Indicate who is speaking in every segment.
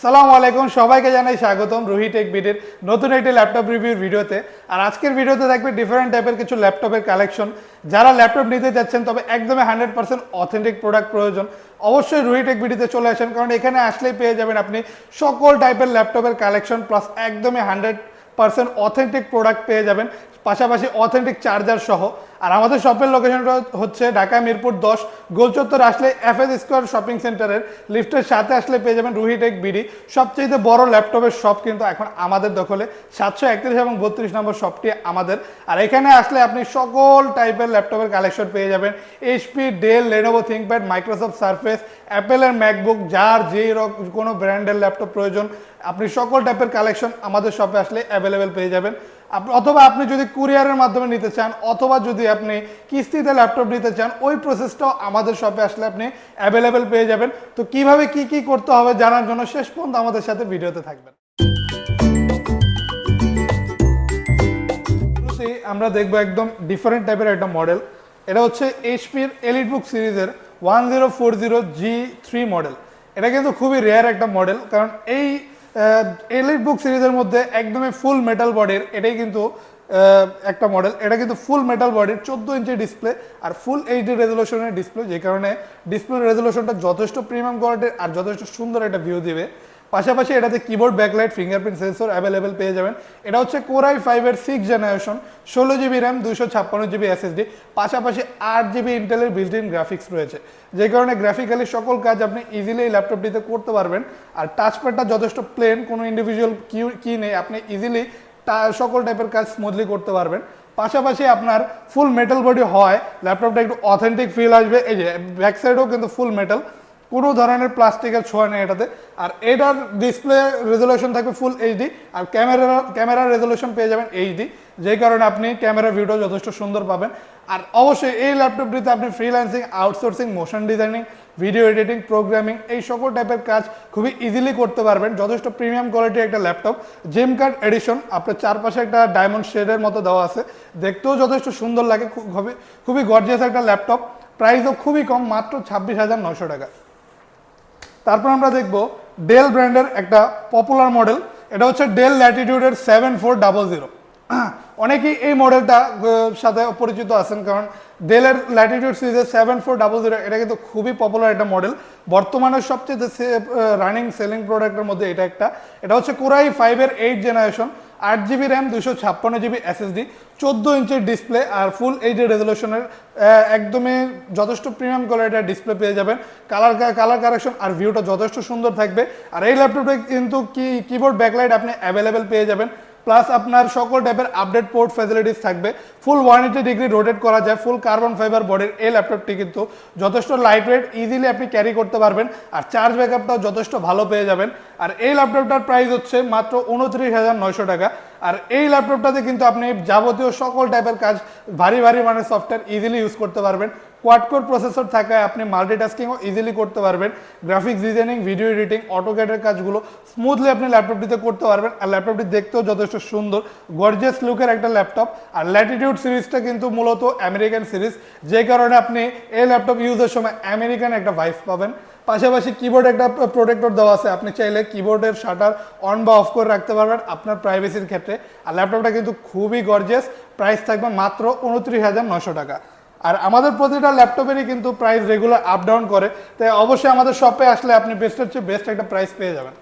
Speaker 1: সালামু আলাইকুম, সবাইকে জানাই স্বাগতম রুহি টেক বিডির নতুন একটি ল্যাপটপ রিভিউর ভিডিওতে। আর আজকের ভিডিওতে থাকবে ডিফারেন্ট টাইপের কিছু ল্যাপটপের কালেকশন। যারা ল্যাপটপ নিতে যাচ্ছেন তবে একদমই 100% অথেন্টিক প্রোডাক্ট প্রয়োজন, অবশ্যই রুহি টেক বিডিতে চলে আসেন, কারণ এখানে আসলেই পেয়ে যাবেন আপনি সকল টাইপের ল্যাপটপের কালেকশন প্লাস একদমই 100% অথেন্টিক প্রোডাক্ট পেয়ে যাবেন, পাশাপাশি অথেন্টিক চার্জার সহ। আর আমাদের শপের লোকেশনটা হচ্ছে ঢাকা মিরপুর 10 গোলচত্বর আসলে এফএস স্কোয়ার শপিং সেন্টারের লিফটের সাথে আসলে পেয়ে যাবেন রুহি টেক বিডি। সবচেয়ে বড় ল্যাপটপের শপ কিন্তু এখন আমাদের দখলে, 731 এবং 32 নম্বর শপটি আমাদের। আর এখানে আসলে আপনি সকল টাইপের ল্যাপটপের কালেকশন পেয়ে যাবেন, HP, Dell, Lenovo ThinkPad, Microsoft Surface, অ্যাপেলের ম্যাকবুক, যার যে কোনো ব্র্যান্ডের ল্যাপটপ প্রয়োজন আপনি সকল টাইপের কালেকশন আমাদের শপে আসলে অ্যাভেলেবেল পেয়ে যাবেন। অথবা আপনি যদি কুরিয়ারের মাধ্যমে নিতে চান, অথবা যদি আপনি কিস্তিতে ল্যাপটপ নিতে চান, ওই প্রসেসটাও আমাদের শপে আসলে আপনি অ্যাভেলেবেল পেয়ে যাবেন। তো কিভাবে কি করতে হবে জানার জন্য শেষ পর্যন্ত আমাদের সাথে ভিডিওতে থাকবেন। আমরা দেখবো একদম ডিফারেন্ট টাইপের একটা মডেল। এটা হচ্ছে এইচপির এলিটবুক সিরিজের 1040G3 মডেল। এটা কিন্তু খুবই রেয়ার একটা মডেল, কারণ এই এলিটবুক সিরিজের মধ্যে একদমই ফুল মেটাল বডির এটাই কিন্তু একটা মডেল। এটা কিন্তু ফুল মেটাল বডির 14 ইঞ্চি ডিসপ্লে আর ফুল এইচডি রেজলিউশনের ডিসপ্লে, যে কারণে ডিসপ্লে রেজলিউশনটা যথেষ্ট প্রিমিয়াম কোয়ালিটির আর যথেষ্ট সুন্দর একটা ভিউ দিবে। পাশাপাশি এটাতে keyboard, backlight, fingerprint sensor available পেয়ে যাবেন। এটা হচ্ছে Core i5-এর 6th generation, 16GB RAM, 256GB SSD, পাশাপাশি 8GB ইন্টেলের বিল্ট ইন গ্রাফিক্স রয়েছে, যে কারণে গ্রাফিক্যালি সকল কাজ আপনি ইজিলি এই ল্যাপটপটিতে করতে পারবেন। আর টাচপ্যাডটা যথেষ্ট প্লেন, কোনো ইন্ডিভিজুয়াল কি নেই, আপনি ইজিলি সকল টাইপের কাজ স্মুথলি করতে পারবেন। পাশাপাশি আপনার ফুল মেটাল বডি হয় ল্যাপটপটা একটু অথেন্টিক ফিল আসবে। এই যে ব্যাক সাইডেও কিন্তু ফুল মেটাল, কোনো ধরনের প্লাস্টিকের ছোঁয়া নেই এটাতে। আর এটার ডিসপ্লে রেজলিউশন থাকবে ফুল এইচডি, আর ক্যামেরার রেজলিউশন পেয়ে যাবেন এইচডি, যে কারণে আপনি ক্যামেরা ভিউটাও যথেষ্ট সুন্দর পাবেন। আর অবশ্যই এই ল্যাপটপটিতে আপনি freelancing, outsourcing, motion designing, video editing, programming এই সকল টাইপের কাজ খুবই ইজিলি করতে পারবেন। যথেষ্ট প্রিমিয়াম কোয়ালিটির একটা ল্যাপটপ, জেম কার্ড এডিশন, আপনার চারপাশে একটা ডায়মন্ড শেডের মতো দেওয়া আছে, দেখতেও যথেষ্ট সুন্দর লাগে, খুবই গর্জিয়াস একটা ল্যাপটপ। প্রাইসও খুবই কম, মাত্র 26,900 টাকা। তারপর আমরা দেখব ডেল ব্র্যান্ডের একটা পপুলার মডেল। এটা হচ্ছে ডেল ল্যাটিটিউডের 7400। অনেকেই এই মডেলটা সাথে পরিচিত আছেন, কারণ ডেলের ল্যাটিটিউড সিরিজের 7400 এটা কিন্তু খুবই পপুলার একটা মডেল। বর্তমানে সবচেয়ে রানিং সেলিং প্রোডাক্টের মধ্যে এটা একটা। এটা হচ্ছে Core i5-এর 8th generation, 8GB RAM, 256GB SSD, 14 ইঞ্চির ডিসপ্লে আর ফুল এইচডি রেজলিউশনের একদমই যথেষ্ট প্রিমিয়াম কোয়ালিটির ডিসপ্লে পেয়ে যাবেন। কালার কারেকশন আর ভিউটা যথেষ্ট সুন্দর থাকবে। আর এই ল্যাপটপে কিন্তু কিবোর্ড, ব্যাকলাইট আপনি অ্যাভেলেবেল পেয়ে যাবেন, প্লাস আপনার সকল টাইপের আপডেট পোর্ট ফ্যাসিলিটিস থাকবে। ফুল 180 ডিগ্রি রোটেট করা যায়, ফুল কার্বন ফাইবার বডির এই ল্যাপটপটি কিন্তু যথেষ্ট লাইট ওয়েট, ইজিলি আপনি ক্যারি করতে পারবেন। আর চার্জ ব্যাকআপটাও যথেষ্ট ভালো পেয়ে যাবেন। আর এই ল্যাপটপটার প্রাইস হচ্ছে মাত্র 29,900 টাকা। আর এই ল্যাপটপটাতে কিন্তু আপনি যাবতীয় সকল টাইপের কাজ, ভারী মানের সফটওয়্যার ইজিলি ইউজ করতে পারবেন। কোয়াড কোর প্রসেসর থাকায় আপনি মাল্টিটাস্কিংও ইজিলি করতে পারবেন। গ্রাফিক্স ডিজাইনিং, ভিডিও এডিটিং, অটোক্যাডের কাজগুলো স্মুথলি আপনি ল্যাপটপটিতে করতে পারবেন। আর ল্যাপটপটি দেখতেও যথেষ্ট সুন্দর, গর্জিয়াস লুকের একটা ল্যাপটপ। আর ল্যাটিটিউড সিরিজটা কিন্তু মূলত আমেরিকান সিরিজ, যে কারণে আপনি এই ল্যাপটপ ইউজের সময় আমেরিকান একটা ভাইব পাবেন। পাশাপাশি কিবোর্ড একটা প্রোটেক্টর দেওয়া আছে, আপনি চাইলে কিবোর্ডের শাটার অন বা অফ করে রাখতে পারবেন আপনার প্রাইভেসির ক্ষেত্রে। আর ল্যাপটপটা কিন্তু খুবই গর্জিয়াস, প্রাইস থাকবে মাত্র 29,900 টাকা। আর আমাদের প্রতিটা ল্যাপটপেরই কিন্তু প্রাইস রেগুলার আপ ডাউন করে, তাই অবশ্যই আমাদের শপে আসলে আপনি বেস্টের চেয়ে বেস্ট একটা প্রাইস পেয়ে যাবেন।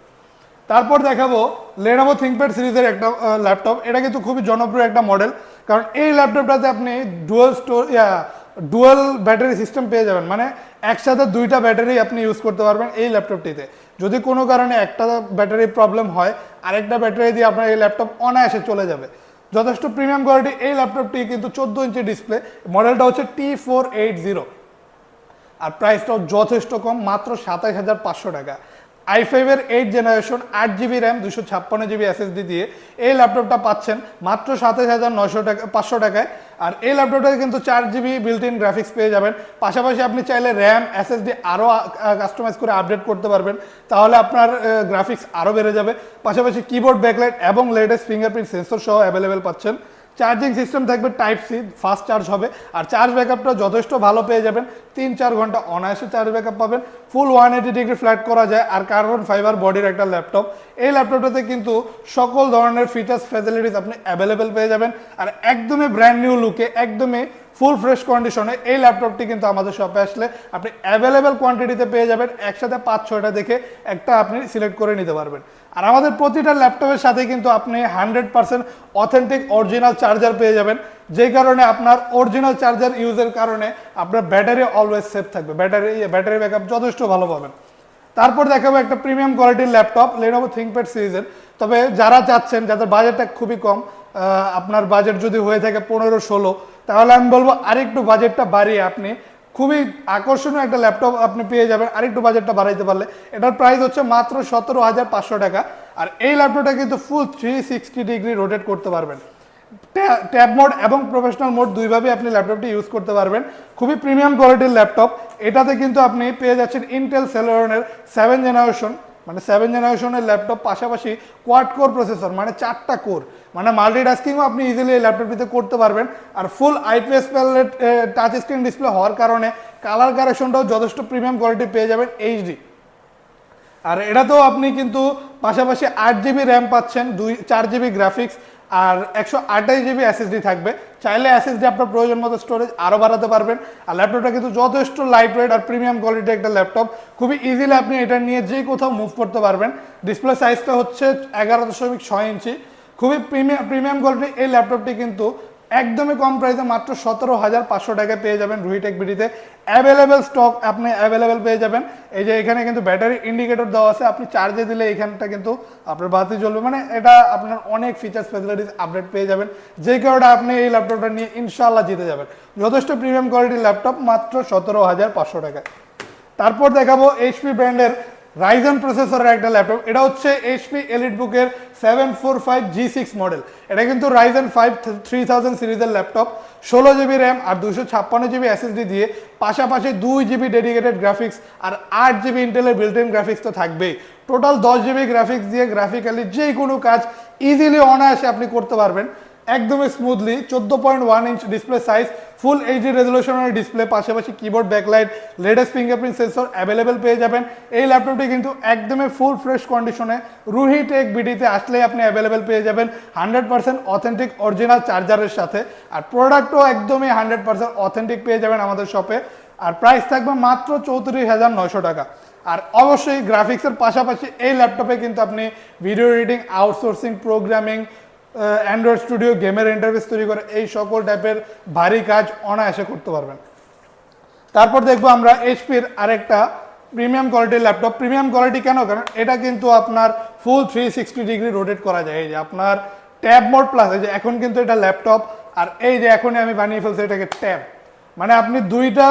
Speaker 1: তারপর দেখাবো লেনোভো থিংকপ্যাড সিরিজের একটা ল্যাপটপ। এটা কিন্তু খুবই জনপ্রিয় একটা মডেল, কারণ এই ল্যাপটপটাতে আপনি ডুয়াল ব্যাটারি সিস্টেম পেয়ে যাবেন, মানে একসাথে দুইটা ব্যাটারি আপনি ইউজ করতে পারবেন এই ল্যাপটপটিতে। যদি কোনো কারণে একটা ব্যাটারি প্রবলেম হয়, আরেকটা ব্যাটারি দিয়ে আপনার এই ল্যাপটপ অনায়াসে চলে যাবে। যথেষ্ট প্রিমিয়াম কোয়ালিটি এই ল্যাপটপটি কিন্তু 14 ইঞ্চি ডিসপ্লে, মডেলটা হচ্ছে T480। আর প্রাইসটাও যথেষ্ট কম, মাত্র 27,500 টাকা। i5-এর 8th generation, 8GB RAM, 256GB SSD দিয়ে এই ল্যাপটপটা পাচ্ছেন মাত্র 27,500 টাকায়। আর এই ল্যাপটপটাতে কিন্তু 4GB বিল্ট ইন গ্রাফিক্স পেয়ে যাবেন। পাশাপাশি আপনি চাইলে র্যাম, SSD আরও কাস্টমাইজ করে আপডেট করতে পারবেন, তাহলে আপনার গ্রাফিক্স আরও বেড়ে যাবে। পাশাপাশি কিবোর্ড, ব্যাকলাইট এবং লেটেস্ট ফিঙ্গারপ্রিন্ট সেন্সর সহ অ্যাভেলেবেল পাচ্ছেন। চার্জিং সিস্টেম থাকবে টাইপ সি, ফাস্ট চার্জ হবে। আর চার্জ ব্যাকআপটা যথেষ্ট ভালো পেয়ে যাবেন, 3-4 ঘন্টা অনায়াসে চার্জ ব্যাকআপ পাবেন। ফুল 180 ডিগ্রি ফ্ল্যাট করা যায় আর কার্বন ফাইবার বডির একটা ল্যাপটপ। এই ল্যাপটপটাতে কিন্তু সকল ধরনের ফিচার্স ফ্যাসিলিটিস আপনি অ্যাভেলেবেল পেয়ে যাবেন। আর একদমই ব্র্যান্ড নিউ লুকে, একদমই ফুল ফ্রেশ কন্ডিশনে এই ল্যাপটপটি কিন্তু আমাদের শপে আসলে আপনি অ্যাভেলেবেল কোয়ান্টিটিতে পেয়ে যাবেন। একসাথে 5-6টা দেখে একটা আপনি সিলেক্ট করে নিতে পারবেন। আর আমাদের প্রতিটা ল্যাপটপের সাথে কিন্তু আপনি 100% অথেন্টিক অরিজিনাল চার্জার পেয়ে যাবেন, যেই কারণে আপনার অরিজিনাল চার্জার ইউজের কারণে আপনার ব্যাটারি অলওয়েজ সেফ থাকবে, ব্যাটারি ব্যাকআপ যথেষ্ট ভালো পাবেন। তারপর দেখাবো একটা প্রিমিয়াম কোয়ালিটির ল্যাপটপ Lenovo ThinkPad সিরিজের। তবে যারা চাচ্ছেন, যাদের বাজেটটা খুবই কম, আপনার বাজেট যদি হয়ে থাকে 15-16, তাহলে আমি বলবো আরেকটু বাজেটটা বাড়িয়ে আপনি খুবই আকর্ষণীয় একটা ল্যাপটপ আপনি পেয়ে যাবেন আরেকটু বাজেটটা বাড়াইতে পারলে। এটার প্রাইস হচ্ছে মাত্র 17,500 টাকা। আর এই ল্যাপটপটা কিন্তু ফুল 360 ডিগ্রি রোটেট করতে পারবেন। ট্যাব মোড এবং প্রফেশনাল মোড দুইভাবে আপনি ল্যাপটপটি ইউজ করতে পারবেন। খুবই প্রিমিয়াম কোয়ালিটির ল্যাপটপ। এটাতে কিন্তু আপনি পেয়ে যাচ্ছেন ইন্টেল সেলেরনের 7 জেনারেশন, মানে 7 জেনারেশনের ল্যাপটপ, পাশাপাশি কোয়াড কোর প্রসেসর, মানে 4টা কোর, মানে মাল্টিটাস্কিংও আপনি ইজিলি এই ল্যাপটপটিতে করতে পারবেন। আর ফুল আইপিএস প্যানেলের টাচ স্ক্রিন ডিসপ্লে হওয়ার কারণে কালার কারেকশনটাও যথেষ্ট প্রিমিয়াম কোয়ালিটি পেয়ে যাবেন এইচডি। আর এটাতেও আপনি কিন্তু পাশাপাশি 8GB র্যাম পাচ্ছেন, 4GB গ্রাফিক্স আর 128GB এসএসডি থাকবে। চাইলে এসএসডি আপনার প্রয়োজন মতো স্টোরেজ আরও বাড়াতে পারবেন। আর ল্যাপটপটা কিন্তু যথেষ্ট লাইট ওয়েট আর প্রিমিয়াম কোয়ালিটির একটা ল্যাপটপ। খুবই ইজিলি আপনি এটা নিয়ে যে কোথাও মুভ করতে পারবেন। ডিসপ্লে সাইজটা হচ্ছে 11.6 ইঞ্চি। খুবই প্রিমিয়াম কোয়ালিটির এই ল্যাপটপটি কিন্তু একদমই কম প্রাইসে মাত্র 17,500 টাকায় পেয়ে যাবেন রুহিটেক বিডিতে। অ্যাভেলেবেল স্টক আপনি অ্যাভেলেবেল পেয়ে যাবেন। এই যে এখানে কিন্তু ব্যাটারি ইন্ডিকেটর দেওয়া আছে, আপনি চার্জে দিলে এখানটা কিন্তু আপনার বাতি জ্বলবে, মানে এটা আপনার অনেক ফিচার্স ফ্যাসিলিটিস আপডেট পেয়ে যাবেন, যেই কারণে আপনি এই ল্যাপটপটা নিয়ে ইনশাআল্লাহ জিতে যাবেন। যথেষ্ট প্রিমিয়াম কোয়ালিটির ল্যাপটপ মাত্র 17,500 টাকায়। তারপর দেখাবো এইচপি ব্র্যান্ডের রাইজেন প্রসেসরের একটা ল্যাপটপ। এটা হচ্ছে এইচপি এলিটবুকের 745G6 মডেল। এটা কিন্তু রাইজেন 5 3000 সিরিজের ল্যাপটপ। 16GB র্যাম আর 256GB এসএসডি দিয়ে, পাশাপাশি 2GB ডেডিকেটেড গ্রাফিক্স আর 8GB ইন্টেলের বিল্ট ইন গ্রাফিক্স তো থাকবেই। টোটাল 10GB গ্রাফিক্স দিয়ে গ্রাফিক্যালি যে কোনো কাজ ইজিলি অনায়াসে আপনি করতে পারবেন একদমই smoothly. 14.1 inch display size, full HD রেজলিউশনের ডিসপ্লে, পাশাপাশি keyboard backlight, latest fingerprint sensor available পেয়ে যাবেন। এই ল্যাপটপটি কিন্তু একদমই ফুল ফ্রেশ কন্ডিশনে রুহি টেক বিডিতে আসলেই আপনি অ্যাভেলেবেল পেয়ে যাবেন 100% অথেন্টিক অরিজিনাল চার্জারের সাথে। আর প্রোডাক্টও একদমই 100% অথেন্টিক পেয়ে যাবেন আমাদের শপে। আর প্রাইস থাকবে মাত্র 34,900 টাকা। আর অবশ্যই গ্রাফিক্সের পাশাপাশি এই ল্যাপটপে কিন্তু আপনি video editing, outsourcing, programming, Android studio, গেমের ইন্টারফেস তৈরি করে এই সকল টাইপের ভারী কাজ অনায়াসে করতে পারবেন। তারপর দেখবো আমরা এইচপির আরেকটা প্রিমিয়াম কোয়ালিটির ল্যাপটপ। প্রিমিয়াম কোয়ালিটি কেন? কারণ এটা কিন্তু আপনার ফুল 360 ডিগ্রি রোটেট করা যায়। এই যে আপনার ট্যাব মোড প্লাস, এই যে এখন কিন্তু এটা ল্যাপটপ, আর এই যে এখনই আমি বানিয়ে ফেলছি এটাকে ট্যাব, মানে আপনি দুইটা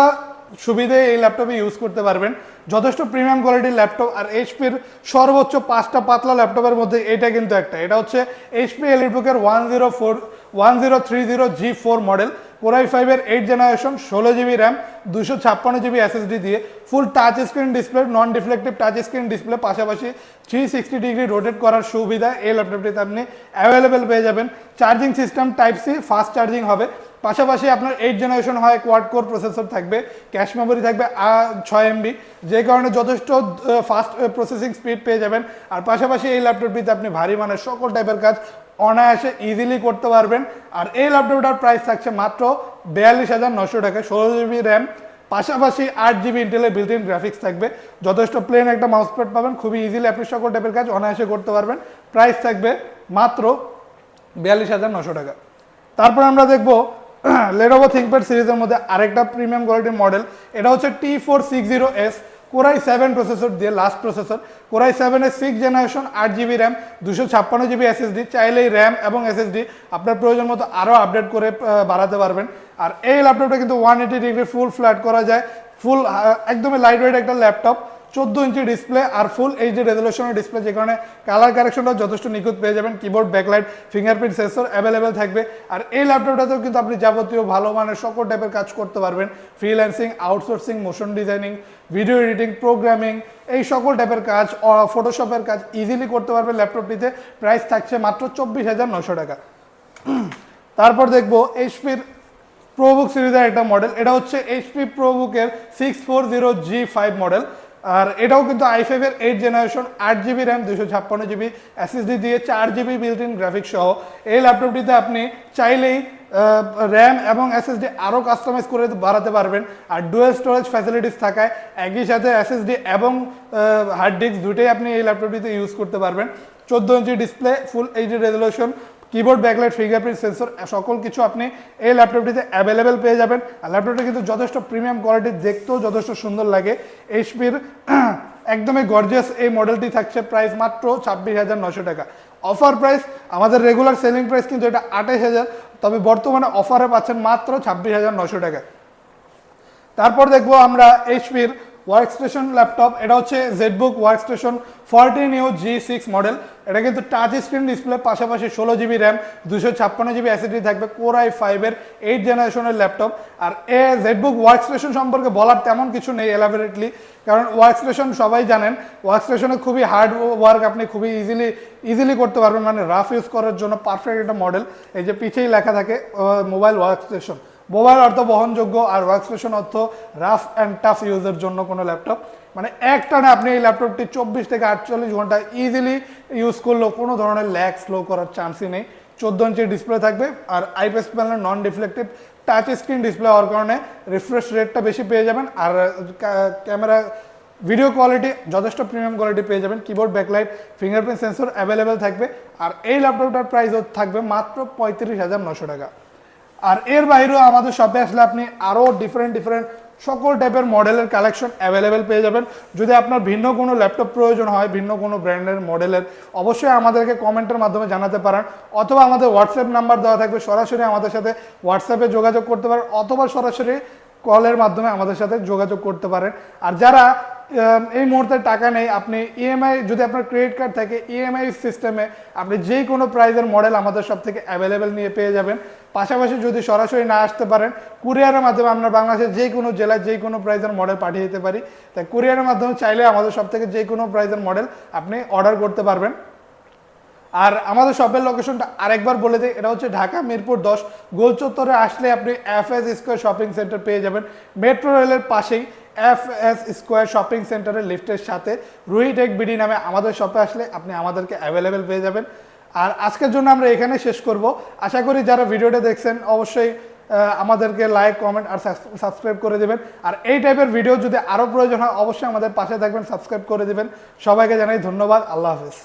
Speaker 1: সুবিধে এই ল্যাপটপে ইউজ করতে পারবেন। যথেষ্ট প্রিমিয়াম কোয়ালিটির ল্যাপটপ। আর এইচপির সর্বোচ্চ 5টা পাতলা ল্যাপটপের মধ্যে এটা কিন্তু একটা। এটা হচ্ছে এইচপি এলিটবুকের 1030G4 মডেল, Core i5-এর 8 generation, 16GB RAM, 256GB SSD দিয়ে, full touch screen display, non reflective touch screen display, পাশাপাশি 360 ডিগ্রি রোটেট করার সুবিধা এই ল্যাপটপটিতে আপনি অ্যাভেলেবেল পেয়ে যাবেন। Charging system type C, fast charging হবে। পাশাপাশি আপনার 8 জেনারেশন হয় কোয়াড কোর প্রসেসর থাকবে, ক্যাশ মেমোরি থাকবে 6MB, যে কারণে যথেষ্ট ফাস্ট প্রসেসিং স্পিড পেয়ে যাবেন। আর পাশাপাশি এই ল্যাপটপটিতে আপনি ভারী মানের সকল টাইপের কাজ অনায়াসে ইজিলি করতে পারবেন। আর এই ল্যাপটপটার প্রাইস থাকছে মাত্র 42,900 টাকা। 16GB র্যাম, পাশাপাশি 8GB ইন্টেলের বিল্ট ইন গ্রাফিক্স থাকবে। যথেষ্ট প্লেন একটা মাউস প্যাড পাবেন, খুবই ইজিলি আপনি সকল টাইপের কাজ অনায়াসে করতে পারবেন। প্রাইস থাকবে মাত্র 42,900 টাকা। তারপর আমরা দেখবো Lenovo ThinkPad সিরিজের মধ্যে আরেকটা প্রিমিয়াম কোয়ালিটির মডেল। এটা হচ্ছে T460S Core i7 প্রসেসর দিয়ে, last processor. Core i7-এর 6 generation, 8GB RAM, 256GB SSD. চাইলেই র্যাম এবং এসএসডি আপনার প্রয়োজন মতো আরও আপডেট করে বাড়াতে পারবেন। আর এই ল্যাপটপটা কিন্তু 180 ডিগ্রি ফুল ফ্ল্যাট করা যায়, ফুল একদমই লাইট ওয়েট একটা ল্যাপটপ। 14 ইঞ্চি ডিসপ্লে আর ফুল এইচডি রেজলিউশনের ডিসপ্লে, যে কারণে কালার কারেকশনটাও যথেষ্ট নিখুঁত পেয়ে যাবেন। Keyboard backlight, fingerprint sensor available থাকবে। আর এই ল্যাপটপটাতেও কিন্তু আপনি যাবতীয় ভালো মানের সকল টাইপের কাজ করতে পারবেন। Freelancing, outsourcing, motion designing, video editing, programming, এই সকল টাইপের কাজ, ফটোশপের কাজ ইজিলি করতে পারবেন ল্যাপটপটিতে। প্রাইস থাকছে মাত্র 24,900 টাকা। তারপর দেখবো এইচপির প্রোবুক সিরিজের একটা মডেল, এটা হচ্ছে এইচপি প্রোবুকের 640G5 মডেল। আর এটাও কিন্তু i5 এর 8 generation, 8GB RAM, 256GB SSD দিয়ে 4GB বিল্ট ইন গ্রাফিক্স সহ এই ল্যাপটপটিতে আপনি চাইলেই র্যাম এবং SSD আরও কাস্টমাইজ করে বাড়াতে পারবেন। আর ডুয়েল স্টোরেজ ফ্যাসিলিটিস থাকায় একই সাথে SSD এবং হার্ড ডিস্ক দুটোই আপনি এই ল্যাপটপটিতে ইউজ করতে পারবেন। 14 inch display, full HD resolution, keyboard, backlight, fingerprint sensor, সকল কিছু আপনি এই ল্যাপটপটিতে অ্যাভেলেবেল পেয়ে যাবেন। আর ল্যাপটপটা কিন্তু যথেষ্ট প্রিমিয়াম কোয়ালিটির, দেখতেও যথেষ্ট সুন্দর লাগে। এইচপির একদমই গর্জিয়াস এই মডেলটি থাকছে প্রাইস মাত্র 26,900 টাকা। অফার প্রাইস, আমাদের রেগুলার সেলিং প্রাইস কিন্তু এটা 28,000, তবে বর্তমানে অফারে পাচ্ছেন মাত্র 26,900 টাকা। তারপর দেখবো আমরা এইচপির ওয়ার্কস্টেশন ল্যাপটপ, এটা হচ্ছে ZBook workstation 14U G6 model. এটা কিন্তু টাচ স্ক্রিন ডিসপ্লে, পাশাপাশি 16GB র্যাম, 256GB SSD থাকবে, কোর i5 এর 8 জেনারেশনের ল্যাপটপ। আর জেডবুক ওয়ার্কস্টেশন সম্পর্কে বলার তেমন কিছু নেই এলাবোরেটলি, কারণ ওয়ার্কস্টেশন সবাই জানেন, ওয়ার্কস্টেশনে খুবই হার্ড ওয়ার্ক আপনি খুবই ইজিলি করতে পারবেন, মানে রাফ ইউজ করার জন্য পারফেক্ট একটা মডেল। এই যে পিছেই লেখা থাকে মোবাইল ওয়ার্কস্টেশন, মোবাইল অর্থ বহনযোগ্য আর ওয়ার্কস্টেশন অর্থ রাফ অ্যান্ড টাফ ইউজের জন্য কোনো ল্যাপটপ। মানে একটানে আপনি এই ল্যাপটপটি 24 থেকে 48 ঘন্টা ইজিলি ইউজ করলেও কোনো ধরনের ল্যাগ স্লো করার চান্সই নেই। 14 ইঞ্চি ডিসপ্লে থাকবে, আর আইপিএস প্যানেল নন ডিফ্লেক্টিভ টাচ স্ক্রিন ডিসপ্লে হওয়ার কারণে রিফ্রেশ রেটটা বেশি পেয়ে যাবেন। আর ক্যামেরা ভিডিও কোয়ালিটি যথেষ্ট প্রিমিয়াম কোয়ালিটি পেয়ে যাবেন। Keyboard, backlight, fingerprint sensor available থাকবে। আর এই ল্যাপটপটার প্রাইসও থাকবে মাত্র 35,900 টাকা। আর এর বাইরেও আমাদের শপে আসলে আপনি আরও ডিফারেন্ট সকল টাইপের মডেলের কালেকশন অ্যাভেলেবেল পেয়ে যাবেন। যদি আপনার ভিন্ন কোনো ল্যাপটপ প্রয়োজন হয়, ভিন্ন কোনো ব্র্যান্ডের মডেলের, অবশ্যই আমাদেরকে কমেন্টের মাধ্যমে জানাতে পারেন, অথবা আমাদের হোয়াটসঅ্যাপ নাম্বার দেওয়া থাকবে, সরাসরি আমাদের সাথে হোয়াটসঅ্যাপে যোগাযোগ করতে পারেন, অথবা সরাসরি কলের মাধ্যমে আমাদের সাথে যোগাযোগ করতে পারেন। আর যারা এই মুহূর্তে টাকা নেই, আপনি ইএমআই, যদি আপনার ক্রেডিট কার্ড থাকে, ইএমআই সিস্টেমে আপনি যে কোনো প্রাইজের মডেল আমাদের সব থেকে অ্যাভেলেবেল নিয়ে পেয়ে যাবেন। পাশাপাশি যদি সরাসরি না আসতে পারেন, কুরিয়ারের মাধ্যমে আমরা বাংলাদেশের যে কোনো জেলায় যে কোনো প্রাইজের মডেল পাঠিয়ে দিতে পারি। তাই কুরিয়ারের মাধ্যমে চাইলে আমাদের সব থেকে যে কোনো প্রাইজের মডেল আপনি অর্ডার করতে পারবেন। আর আমাদের শপের লোকেশনটা আরেকবার বলে দিই, এটা হচ্ছে ঢাকা মিরপুর 10 গোল চত্বরে আসলে আপনি FS স্কোয়ার শপিং সেন্টার পেয়ে যাবেন। মেট্রো রেলের পাশেই FS স্কোয়ার শপিং সেন্টারের লিফটের সাথে রুহি টেক বিডি নামে আমাদের শপে আসলে আপনি আমাদেরকে অ্যাভেলেবেল পেয়ে যাবেন। আর আজকের জন্য আমরা এখানে শেষ করব। আশা করি যারা ভিডিওটা দেখছেন অবশ্যই আমাদেরকে লাইক, কমেন্ট আর সাবস্ক্রাইব করে দেবেন। আর এই টাইপের ভিডিও যদি আরও প্রয়োজন হয় অবশ্যই আমাদের পাশে থাকবেন, সাবস্ক্রাইব করে দেবেন। সবাইকে জানাই ধন্যবাদ। আল্লাহ হাফেজ।